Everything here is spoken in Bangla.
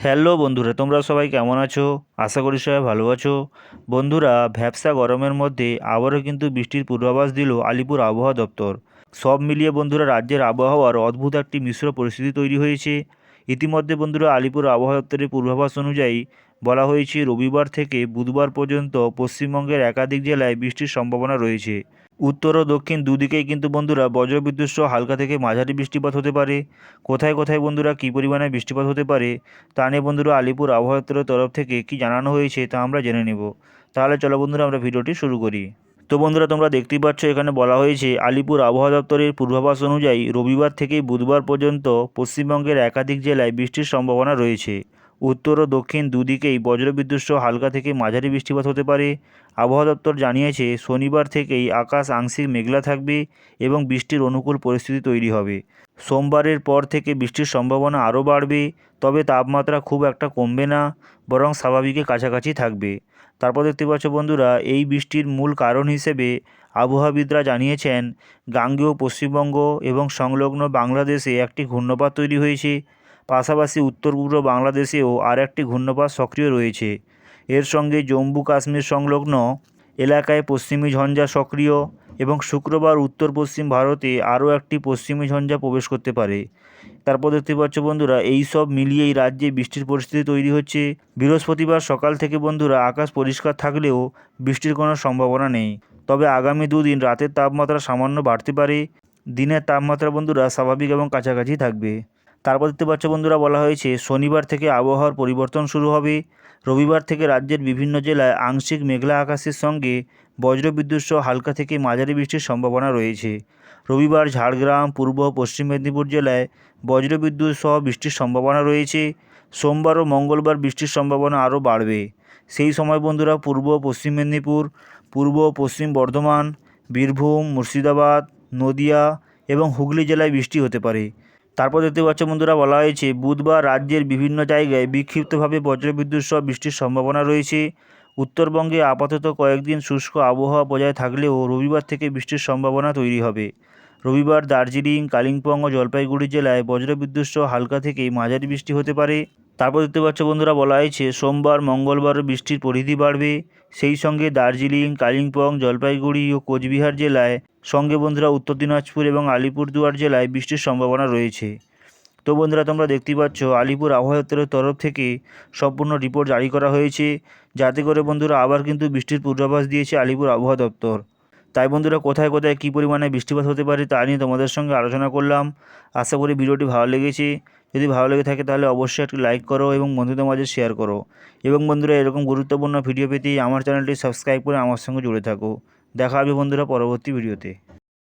হ্যালো বন্ধুরা, তোমরা সবাই কেমন আছো? আশা করি সবাই ভালো আছো। বন্ধুরা, ভ্যাপসা গরমের মধ্যে আবারও কিন্তু বৃষ্টির পূর্বাভাস দিল আলিপুর আবহাওয়া দপ্তর। সব মিলিয়ে বন্ধুরা রাজ্যের আবহাওয়ার অদ্ভুত একটি মিশ্র পরিস্থিতি তৈরি হয়েছে। ইতিমধ্যে বন্ধুরা আলিপুর আবহাওয়া দপ্তরের পূর্বাভাস অনুযায়ী বলা হয়েছে রবিবার থেকে বুধবার পর্যন্ত পশ্চিমবঙ্গের একাধিক জেলায় বৃষ্টির সম্ভাবনা রয়েছে। উত্তর ও দক্ষিণ দুদিকেই কিন্তু বন্ধুরা বজ্রবিদ্যুৎ সহ হালকা থেকে মাঝারি বৃষ্টিপাত হতে পারে। কোথায় কোথায় বন্ধুরা কী পরিমাণে বৃষ্টিপাত হতে পারে তা নিয়ে বন্ধুরা আলিপুর আবহাওয়া দপ্তরের তরফ থেকে কী জানানো হয়েছে তা আমরা জেনে নেব। তাহলে চলো বন্ধুরা আমরা ভিডিওটি শুরু করি। তো বন্ধুরা তোমরা দেখতেই পাচ্ছ এখানে বলা হয়েছে আলিপুর আবহাওয়া দপ্তরের পূর্বাভাস অনুযায়ী রবিবার থেকে বুধবার পর্যন্ত পশ্চিমবঙ্গের একাধিক জেলায় বৃষ্টির সম্ভাবনা রয়েছে। উত্তর ও দক্ষিণ দুদিকেই বজ্রবিদ্যুৎ সহ হালকা থেকে মাঝারি বৃষ্টিপাত হতে পারে। আবহাওয়া দপ্তর জানিয়েছে শনিবার থেকেই আকাশ আংশিক মেঘলা থাকবে এবং বৃষ্টির অনুকূল পরিস্থিতি তৈরি হবে। সোমবারের পর থেকে বৃষ্টির সম্ভাবনা আরও বাড়বে, তবে তাপমাত্রা খুব একটা কমবে না, বরং স্বাভাবিকের কাছাকাছি থাকবে। তারপর দেখতে পাচ্ছ বন্ধুরা এই বৃষ্টির মূল কারণ হিসেবে আবহাওয়াবিদরা জানিয়েছেন গাঙ্গেয় পশ্চিমবঙ্গ এবং সংলগ্ন বাংলাদেশে একটি ঘূর্ণিপাত তৈরি হয়েছে। পাশাপাশি উত্তর পূর্ব বাংলাদেশেও আর একটি ঘূর্ণিপাত সক্রিয় রয়েছে। এর সঙ্গে জম্মু কাশ্মীর সংলগ্ন এলাকায় পশ্চিমী ঝঞ্ঝা সক্রিয় এবং শুক্রবার উত্তর পশ্চিম ভারতে আরও একটি পশ্চিমী ঝঞ্ঝা প্রবেশ করতে পারে। তারপর দেখতে পাচ্ছ বন্ধুরা এই সব মিলিয়েই রাজ্যে বৃষ্টির পরিস্থিতি তৈরি হচ্ছে। বৃহস্পতিবার সকাল থেকে বন্ধুরা আকাশ পরিষ্কার থাকলেও বৃষ্টির কোনো সম্ভাবনা নেই। তবে আগামী দুদিন রাতের তাপমাত্রা সামান্য বাড়তে পারে। দিনের তাপমাত্রা বন্ধুরা স্বাভাবিক এবং কাছাকাছি থাকবে। তারপর দেখতে পাচ্ছ বন্ধুরা বলা হয়েছে শনিবার থেকে আবহাওয়ার পরিবর্তন শুরু হবে। রবিবার থেকে রাজ্যের বিভিন্ন জেলায় আংশিক মেঘলা আকাশের সঙ্গে বজ্রবিদ্যুৎ সহ হালকা থেকে মাঝারি বৃষ্টির সম্ভাবনা রয়েছে। রবিবার ঝাড়গ্রাম, পূর্ব ও পশ্চিম মেদিনীপুর জেলায় বজ্রবিদ্যুৎ সহ বৃষ্টির সম্ভাবনা রয়েছে। সোমবার ও মঙ্গলবার বৃষ্টির সম্ভাবনা আরও বাড়বে। সেই সময় বন্ধুরা পূর্ব ও পশ্চিম মেদিনীপুর, পূর্ব ও পশ্চিম বর্ধমান, বীরভূম, মুর্শিদাবাদ, নদিয়া এবং হুগলি জেলায় বৃষ্টি হতে পারে। তারপর দেখতে পাচ্ছ বন্ধুরা বলা হয়েছে বুধবার রাজ্যের বিভিন্ন জায়গায় বিক্ষিপ্তভাবে বজ্রবিদ্যুৎ সহ বৃষ্টির সম্ভাবনা রয়েছে। উত্তরবঙ্গে আপাতত কয়েকদিন শুষ্ক আবহাওয়া বজায় থাকলেও রবিবার থেকে বৃষ্টির সম্ভাবনা তৈরি হবে। রবিবার দার্জিলিং, কালিম্পং ও জলপাইগুড়ি জেলায় বজ্রবিদ্যুৎ সহ হালকা থেকে মাঝারি বৃষ্টি হতে পারে। তারপর দেখতে পাচ্ছ বন্ধুরা বলা হয়েছে সোমবার মঙ্গলবারও বৃষ্টির পরিধি বাড়বে। সেই সঙ্গে দার্জিলিং, কালিম্পং, জলপাইগুড়ি ও কোচবিহার জেলায় সঙ্গে বন্ধুরা উত্তর দিনাজপুর এবং আলিপুরদুয়ার জেলায় বৃষ্টির সম্ভাবনা রয়েছে। তো বন্ধুরা তোমরা দেখতেই পাচ্ছ আলিপুর আবহাওয়া দপ্তরের তরফ থেকে সম্পূর্ণ রিপোর্ট জারি করা হয়েছে, যাতে করে বন্ধুরা আবার কিন্তু বৃষ্টির পূর্বাভাস দিয়েছে আলিপুর আবহাওয়া দপ্তর। তাই বন্ধুরা কোথায় কোথায় কী পরিমাণে বৃষ্টিপাত হতে পারে তা নিয়ে তোমাদের সঙ্গে আলোচনা করলাম। আশা করি ভিডিওটি ভালো লেগেছে। যদি ভালো লেগে থাকে তাহলে অবশ্যই একটি লাইক করো এবং বন্ধুদের মাঝে শেয়ার করো। এবং বন্ধুরা এরকম গুরুত্বপূর্ণ ভিডিও পেতে আমার চ্যানেলটি সাবস্ক্রাইব করে আমার সঙ্গে জুড়ে থাকো। দেখা হবে বন্ধুরা পরবর্তী ভিডিওতে।